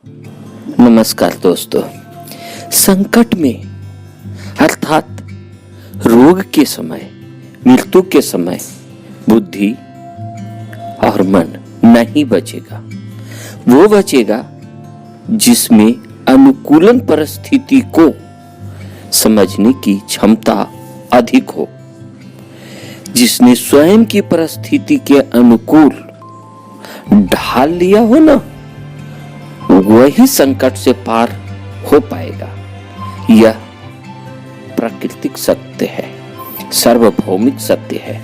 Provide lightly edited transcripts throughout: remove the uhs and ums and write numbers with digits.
नमस्कार दोस्तों। संकट में अर्थात रोग के समय, मृत्यु के समय बुद्धि और मन नहीं बचेगा। वो बचेगा जिसमें अनुकूलन परिस्थिति को समझने की क्षमता अधिक हो, जिसने स्वयं की परिस्थिति के अनुकूल ढाल लिया हो ना, वही संकट से पार हो पाएगा। यह प्राकृतिक सत्य है, सार्वभौमिक सत्य है।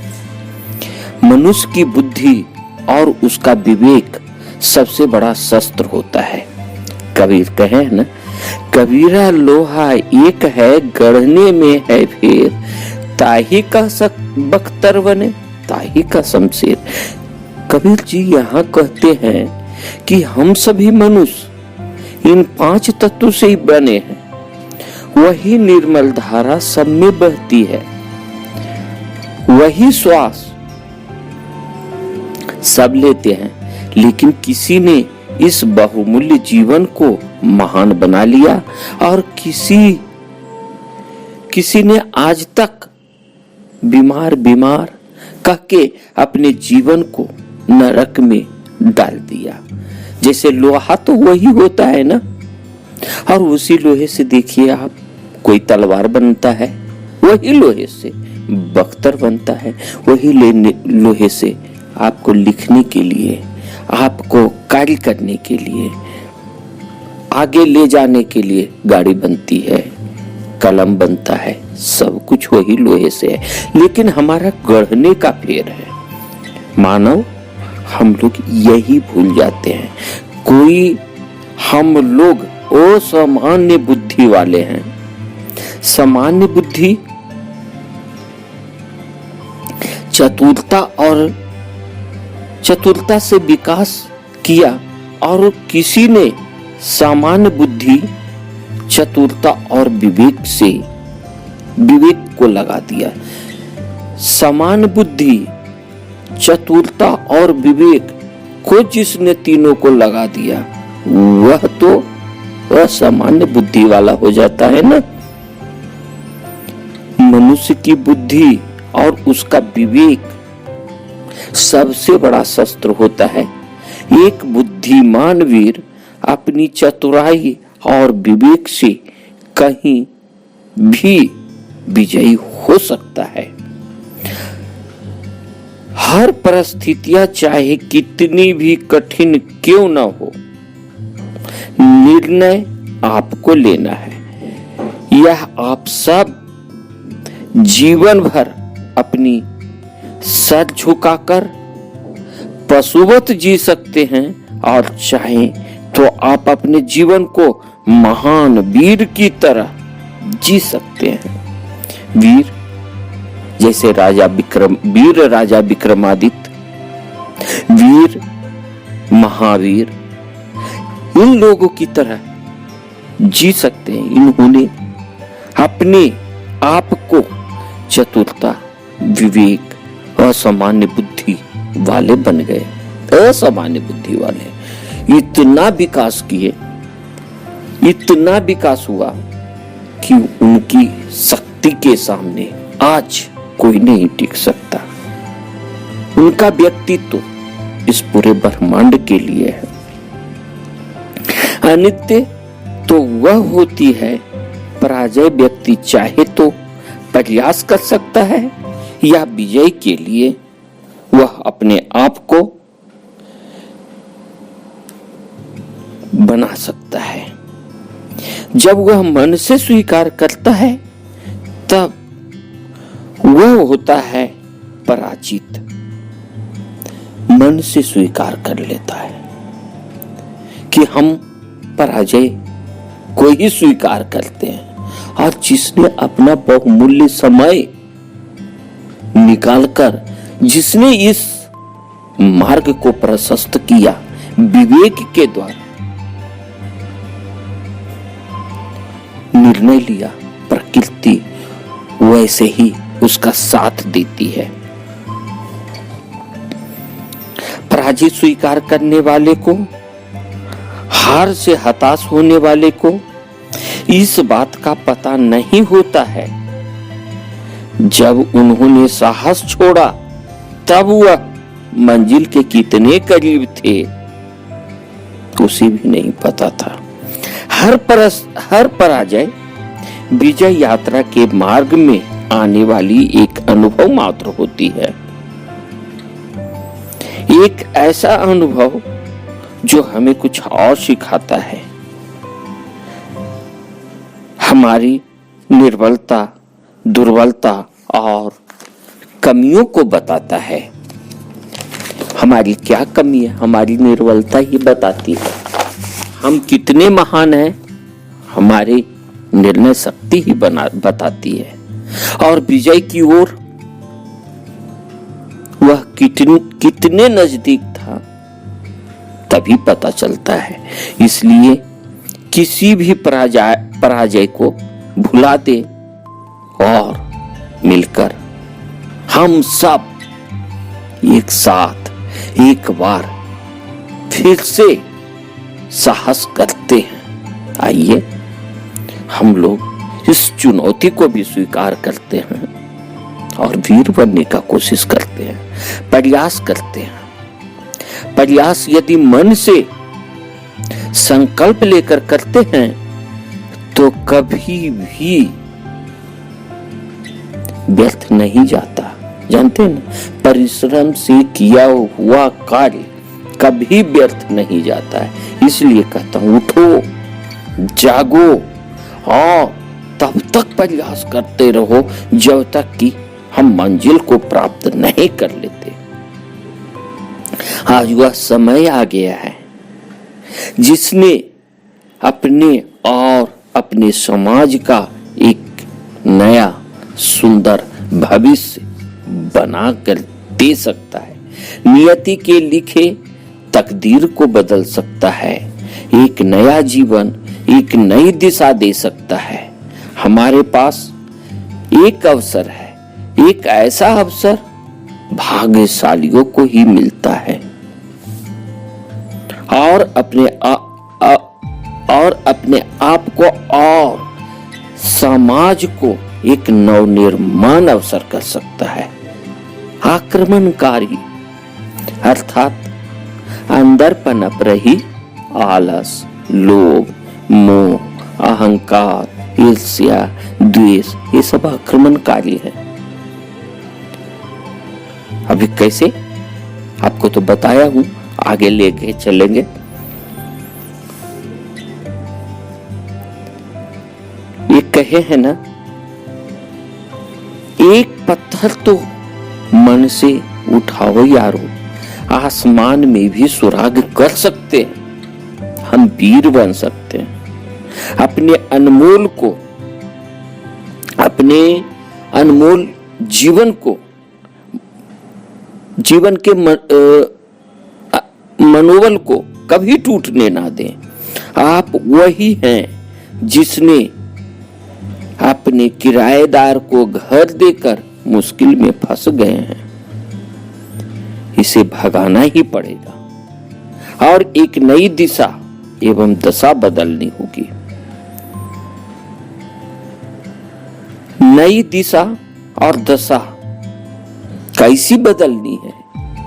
मनुष्य की बुद्धि और उसका विवेक सबसे बड़ा शस्त्र होता है। कबीर कहे ना, कबीरा लोहा एक है, गढ़ने में है फेर, ताही का बख्तर बने ताही का शमशेर। कबीर जी यहाँ कहते हैं कि हम सभी मनुष्य इन 5 तत्वों से ही बने हैं। वही निर्मल धारा सब में बहती है, वही श्वास सब लेते हैं, लेकिन किसी ने इस बहुमूल्य जीवन को महान बना लिया और किसी ने आज तक बीमार कह के अपने जीवन को नरक में डाल दिया। जैसे लोहा तो वही होता है ना, और उसी लोहे से देखिए आप, कोई तलवार बनता है, वही लोहे से बख्तर बनता है, वही लोहे से आपको लिखने के लिए, आपको कार्य करने के लिए, आगे ले जाने के लिए गाड़ी बनती है, कलम बनता है, सब कुछ वही लोहे से है। लेकिन हमारा गढ़ने का फेर है। मानव हम लोग यही भूल जाते हैं। हम लोग असामान्य बुद्धि वाले हैं। सामान्य बुद्धि चतुरता से विकास किया, और किसी ने सामान्य बुद्धि चतुरता और विवेक को लगा दिया। सामान्य बुद्धि, चतुरता और विवेक को जिसने तीनों को लगा दिया, वह तो असामान्य बुद्धि वाला हो जाता है ना। मनुष्य की बुद्धि और उसका विवेक सबसे बड़ा शस्त्र होता है। एक बुद्धिमान वीर अपनी चतुराई और विवेक से कहीं भी विजयी हो सकता है। हर परिस्थितियां चाहे कितनी भी कठिन क्यों न हो, निर्णय आपको लेना है। यह आप सब जीवन भर अपनी सर झुकाकर पशुवत जी सकते हैं, और चाहे तो आप अपने जीवन को महान वीर की तरह जी सकते हैं। वीर जैसे वीर राजा विक्रमादित्य, वीर महावीर, इन लोगों की तरह जी सकते हैं। इन्होंने अपने आप को चतुरता, विवेक, असामान्य बुद्धि वाले बन गए। असामान्य बुद्धि वाले इतना विकास किए, इतना विकास हुआ कि उनकी शक्ति के सामने आज कोई नहीं टिक सकता। उनका व्यक्तित्व इस पूरे ब्रह्मांड के लिए है। अनित्य तो वह होती है, पराजय व्यक्ति चाहे तो प्रयास कर सकता है, या विजय के लिए वह अपने आप को बना सकता है। जब वह मन से स्वीकार करता है, तब वह होता है पराजित। मन से स्वीकार कर लेता है कि हम पराजय को ही स्वीकार करते हैं, और जिसने अपना बहुमूल्य समय निकालकर, जिसने इस मार्ग को प्रशस्त किया विवेक के द्वारा, निर्णय लिया, प्रकृति वैसे ही उसका साथ देती है। पराजय स्वीकार करने वाले को हार से हताश होने वाले को इस बात का पता नहीं होता है, जब उन्होंने साहस छोड़ा तब वह मंजिल के कितने करीब थे उसे भी नहीं पता था। हर पराजय विजय यात्रा के मार्ग में आने वाली एक अनुभव मात्र होती है, एक ऐसा अनुभव जो हमें कुछ और सिखाता है, हमारी निर्बलता, दुर्बलता और कमियों को बताता है। हमारी क्या कमी है, हमारी निर्बलता ही बताती है। हम कितने महान हैं, हमारी निर्णय शक्ति ही बताती है। और विजय की ओर वह कितने नजदीक था तभी पता चलता है। इसलिए किसी भी पराजय को भुला दे और मिलकर हम सब एक साथ एक बार फिर से साहस करते हैं। आइए हम लोग इस चुनौती को भी स्वीकार करते हैं और वीर बनने का कोशिश करते हैं, प्रयास करते हैं। प्रयास यदि मन से संकल्प लेकर करते हैं तो कभी भी व्यर्थ नहीं जाता। जानते हैं ना, परिश्रम से किया हुआ कार्य कभी व्यर्थ नहीं जाता है। इसलिए कहता हूं, उठो, जागो और तब तक प्रयास करते रहो जब तक कि हम मंजिल को प्राप्त नहीं कर लेते। आज वह समय आ गया है जिसने अपने और अपने समाज का एक नया सुंदर भविष्य बनाकर दे सकता है, नियति के लिखे तकदीर को बदल सकता है, एक नया जीवन, एक नई दिशा दे सकता है। हमारे पास एक अवसर है, एक ऐसा अवसर भाग्यशालियों को ही मिलता है। और अपने आप को और समाज को एक नवनिर्माण अवसर कर सकता है। आक्रमणकारी अर्थात अंदर पनप रही आलस, लोभ, मोह, अहंकार, ईर्ष्या, द्वेष, ये सब आक्रमणकारी है। अभी कैसे आपको तो बताया हूं, आगे लेके चलेंगे। ये कहे हैं ना, एक पत्थर तो मन से उठाओ यारो, आसमान में भी सुराग कर सकते हैं। हम वीर बन सकते हैं। अपने अनमोल जीवन को, जीवन के मनोबल को कभी टूटने ना दें। आप वही हैं जिसने अपने किराएदार को घर देकर मुश्किल में फंस गए हैं। इसे भगाना ही पड़ेगा और एक नई दिशा एवं दशा बदलनी होगी। नई दिशा और दशा कैसी बदलनी है,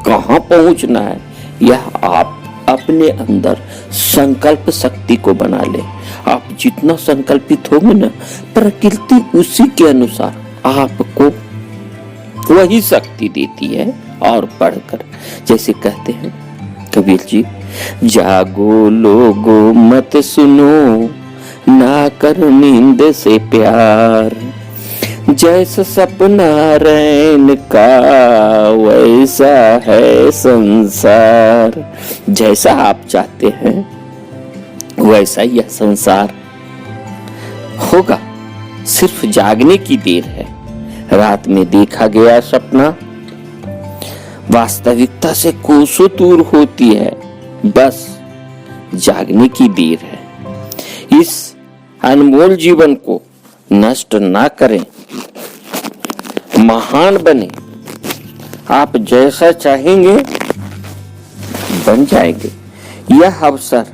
कहां पहुंचना है, यह आप अपने अंदर संकल्प शक्ति को बना ले। आप जितना संकल्पित होंगे ना, प्रकृति उसी के अनुसार आपको वही शक्ति देती है और बढ़कर। जैसे कहते हैं कबीर जी, जागो लोगो मत सुनो, ना कर नींद से प्यार, जैसा सपना रैन का वैसा है संसार। जैसा आप चाहते हैं वैसा यह संसार होगा, सिर्फ जागने की देर है। रात में देखा गया सपना वास्तविकता से कोसों दूर होती है, बस जागने की देर है। इस अनमोल जीवन को नष्ट ना करें, महान बने। आप जैसा चाहेंगे बन जाएंगे। यह अवसर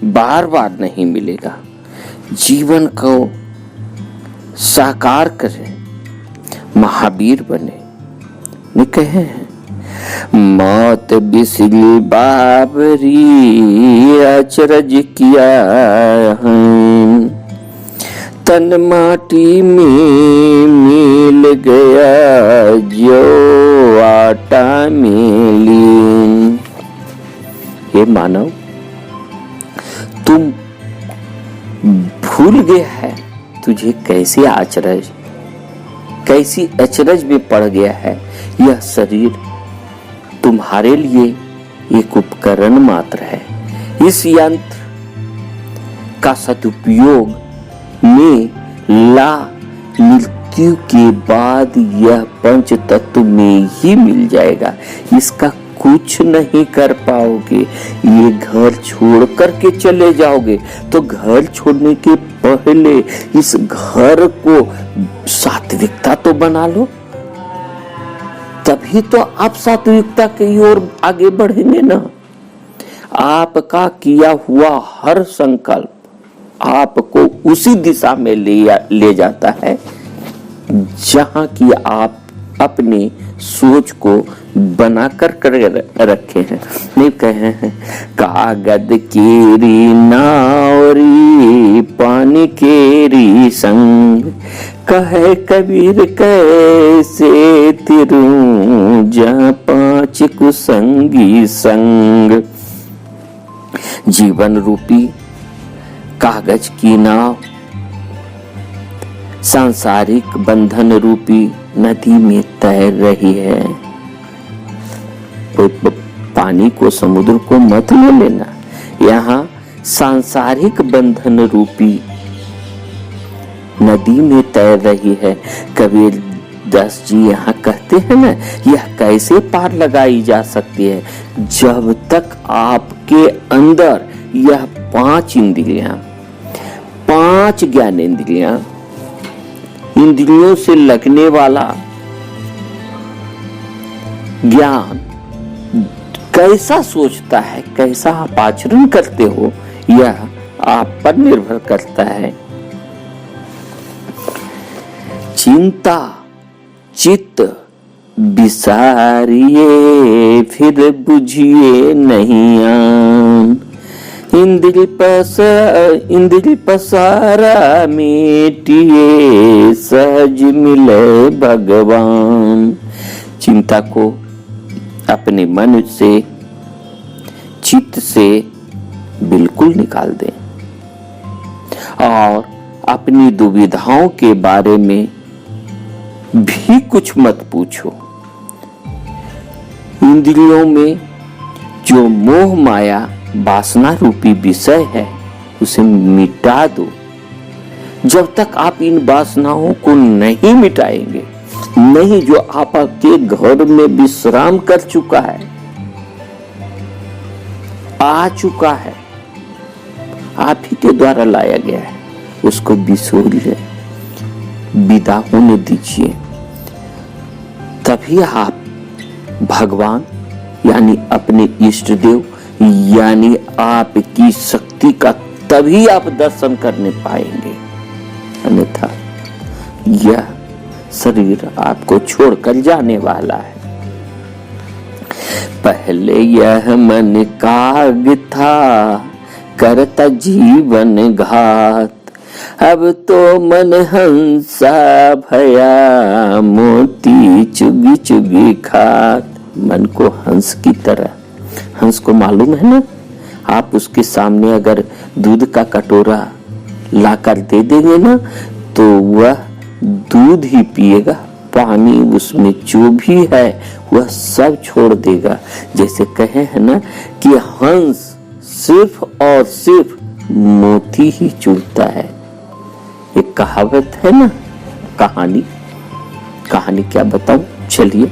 बार बार नहीं मिलेगा। जीवन को साकार करें, महावीर बने। ने कहे हैं, मौत बिसली बाबरी अचरज किया है, तन माटी में मिल गया जो आटा में लीन। हे मानव, तुम भूल गया है तुझे कैसे कैसी अचरज में पड़ गया है। यह शरीर तुम्हारे लिए एक उपकरण मात्र है। इस यंत्र का सदुपयोग में ला मृत्यु के बाद यह पंच तत्व में ही मिल जाएगा। इसका कुछ नहीं कर पाओगे। ये घर छोड़ करके चले जाओगे तो घर छोड़ने के पहले इस घर को सात्विकता तो बना लो, तभी तो आप सात्विकता की ओर आगे बढ़ेंगे ना। आपका किया हुआ हर संकल्प आपको उसी दिशा में ले जाता है जहां की आप अपनी सोच को बना कर रखे हैं। नहीं कहे हैं, कागद केरी नावरी पानी केरी संग, कहे कबीर कैसे तिरूं जहाँ पांच कुसंगी संग। जीवन रूपी कागज की नाव सांसारिक बंधन रूपी नदी में तैर रही है। तो पानी को, समुद्र को मत ले लेना। यहाँ सांसारिक बंधन रूपी नदी में तैर रही है। कबीर दास जी यहाँ कहते हैं ना, यह कैसे पार लगाई जा सकती है जब तक आपके अंदर यह पांच इंद्रियां, पांच ज्ञानेंद्रियां, इंद्रियों से लगने वाला ज्ञान कैसा सोचता है, कैसा आप आचरण करते हो, यह आप पर निर्भर करता है। चिंता चित्त बिसारिए फिर बुझिए नहीं आन, इंद्री पसारा मेटिए सहज मिले भगवान। चिंता को अपने मन से, चित्त से बिल्कुल निकाल दें और अपनी दुविधाओं के बारे में भी कुछ मत पूछो। इंद्रियों में जो मोह माया वासना रूपी विषय है उसे मिटा दो। जब तक आप इन वासनाओं को नहीं मिटाएंगे, नहीं, जो आपके घर में विश्राम कर चुका है, आ चुका है, आप ही के द्वारा लाया गया है, उसको बिसोरिए, विदा होने दीजिए। तभी आप भगवान यानी अपने इष्ट देव यानी आपकी शक्ति का तभी आप दर्शन करने पाएंगे, अन्यथा यह शरीर आपको छोड़कर जाने वाला है। पहले यह मन काग था करता जीवन घात, अब तो मन हंसा भया मोती चुगी चुगी खात। मन को हंस की तरह, हंस को मालूम है ना, आप उसके सामने अगर दूध का कटोरा लाकर दे देंगे ना तो वह दूध ही पिएगा, पानी उसमें जो भी है वह सब छोड़ देगा। जैसे कहे हैं ना कि हंस सिर्फ और सिर्फ मोती ही चुगता है। एक कहावत है ना, कहानी क्या बताऊं, चलिए।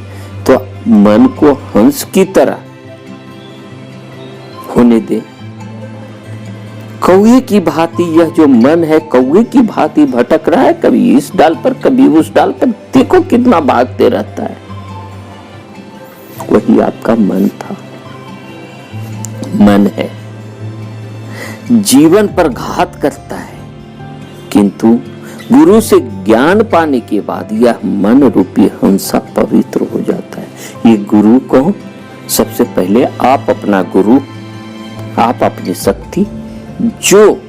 तो मन को हंस की तरह होने दे। कौवे की भांति यह जो मन है कौवे की भांति भटक रहा है, कभी इस डाल पर कभी उस डाल पर, देखो कितना भागते रहता है। वही आपका मन था, मन है। जीवन पर घात करता है, किंतु गुरु से ज्ञान पाने के बाद यह मन रूपी हंसा पवित्र हो जाता है। ये गुरु कौन? सबसे पहले आप अपना गुरु, आप अपनी शक्ति जो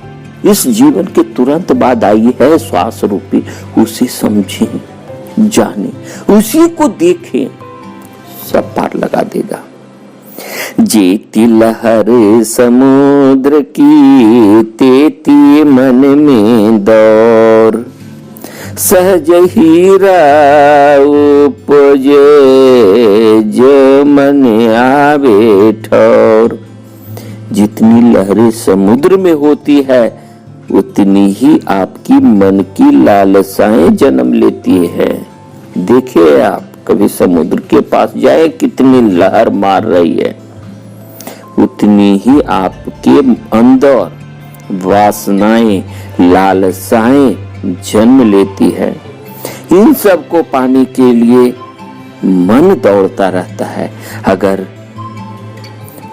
इस जीवन के तुरंत बाद आई है श्वास रूपी, उसे समझें, जाने, उसी को देखें, सब पार लगा देगा। जेती लहर समुद्र की तेती मन में दौर, सहज हीरा उपजे जो मन आवे ठौर। जितनी लहरें समुद्र में होती है उतनी ही आपकी मन की लालसाएं जन्म लेती है। देखिए आप कभी समुद्र के पास जाए, कितनी लहर मार रही है, उतनी ही आपके अंदर वासनाएं, लालसाएं जन्म लेती है। इन सब को पाने के लिए मन दौड़ता रहता है। अगर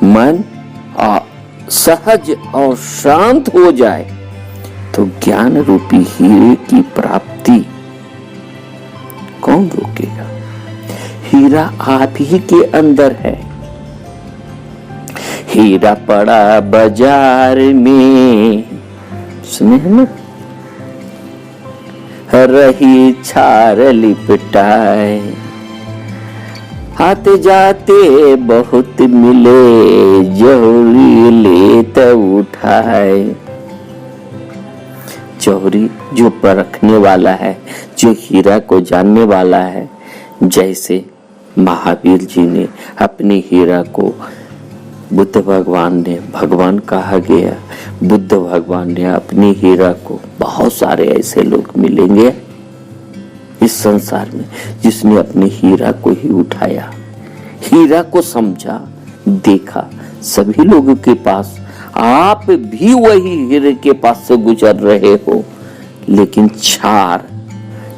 मन सहज और शांत हो जाए तो ज्ञान रूपी हीरे की प्राप्ति कौन रोकेगा? हीरा आप ही के अंदर है। हीरा पड़ा बाजार में, सुने हैं ना, रही छार लिपटाए, आते जाते बहुत मिले, जौहरी ले तो उठाए। जौहरी जो परखने वाला है, जो हीरा को जानने वाला है, जैसे महावीर जी ने अपने हीरा को बुद्ध भगवान ने, भगवान कहा गया, बुद्ध भगवान ने अपनी हीरा को, बहुत सारे ऐसे लोग मिलेंगे इस संसार में जिसने अपने हीरा को ही उठाया, हीरा को समझा, देखा। सभी लोगों के पास, आप भी वही हीरे के पास से गुजर रहे हो, लेकिन छार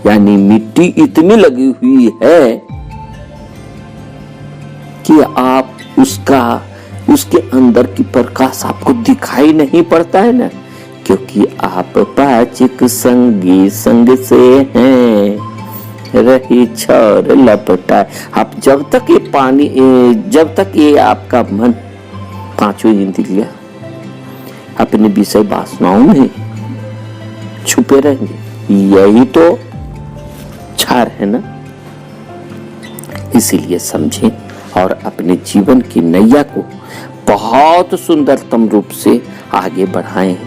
यानी मिट्टी इतनी लगी हुई है कि आप उसके अंदर की प्रकाश आपको दिखाई नहीं पड़ता है ना, क्योंकि आप पाचिक संगी संग से हैं, रही छोर लपटा। आप जब तक ये पानी, जब तक ये आपका मन पांचों इंद्रियां अपने विषय वासनाओं में छुपे रहेंगे, यही तो छार है ना। इसीलिए समझें और अपने जीवन की नैया को बहुत सुंदरतम रूप से आगे बढ़ाएं।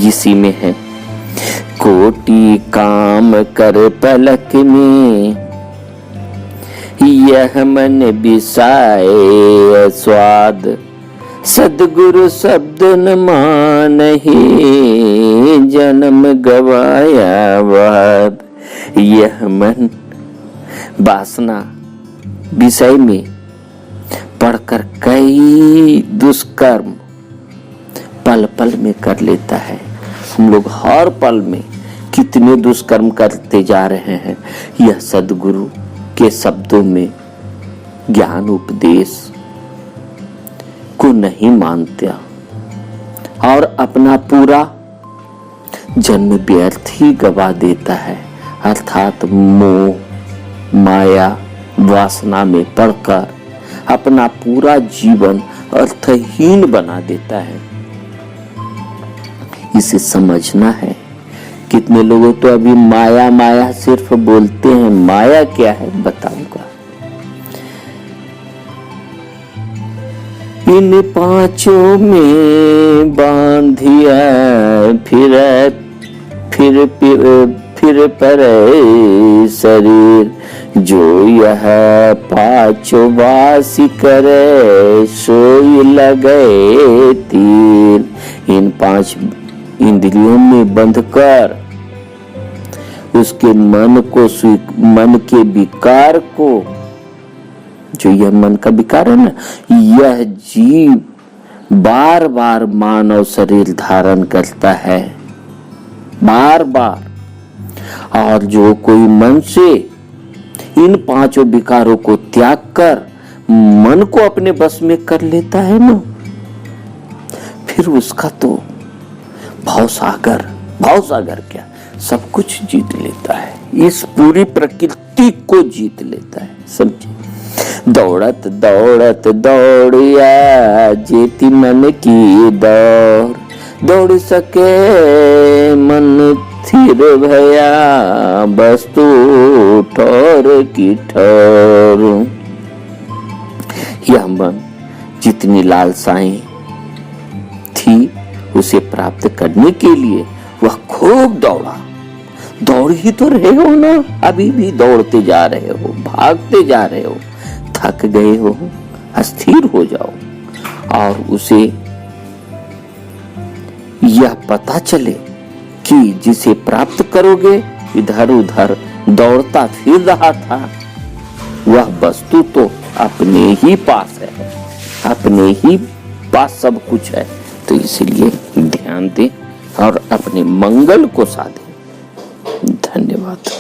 इसी में है कोटि काम कर पलक में, यह मन बिसाए स्वाद, सदगुरु शब्द न मानहि, जन्म गवाया वाद। यह मन वासना विषय में पढ़कर कई दुष्कर्म पल पल में कर लेता है। हम लोग हर पल में कितने दुष्कर्म करते जा रहे हैं। यह सद्गुरु के शब्दों में ज्ञान उपदेश को नहीं मानता और अपना पूरा जन्म व्यर्थ ही गवा देता है, अर्थात मोह माया वासना में पड़कर अपना पूरा जीवन अर्थहीन बना देता है। इसे समझना है। कितने लोगों तो अभी माया माया सिर्फ बोलते हैं, माया क्या है बताऊंगा। इन पांचों में बांधिया फिर पर शरीर, जो यह पांचों वासी करे, सोई लगे तीर। इन पांच इंद्रियों में बंध कर उसके मन के विकार को, जो यह मन का विकार है ना, यह जीव बार बार मानव शरीर धारण करता है, बार बार। और जो कोई मन से इन पांचों विकारों को त्याग कर मन को अपने बस में कर लेता है ना, फिर उसका तो भाव सागर क्या सब कुछ जीत लेता है, इस पूरी प्रकृति को जीत लेता है। समझे? दौड़त दौड़त दौड़िया जेती मन की दौड़ सके मन थिर भया वस्तु ठोर की ठोर। यह मन जितनी लालसाएं थी उसे प्राप्त करने के लिए वह खूब दौड़ा। दौड़ ही तो रहे हो ना, अभी भी दौड़ते जा रहे हो, भागते जा रहे हो, थक गए हो, अस्थिर हो जाओ और उसे यह पता चले कि जिसे प्राप्त करोगे इधर उधर दौड़ता फिर रहा था, वह वस्तु तो अपने ही पास है, अपने ही पास सब कुछ है। तो इसलिए ध्यान दे और अपने मंगल को साधे। धन्यवाद।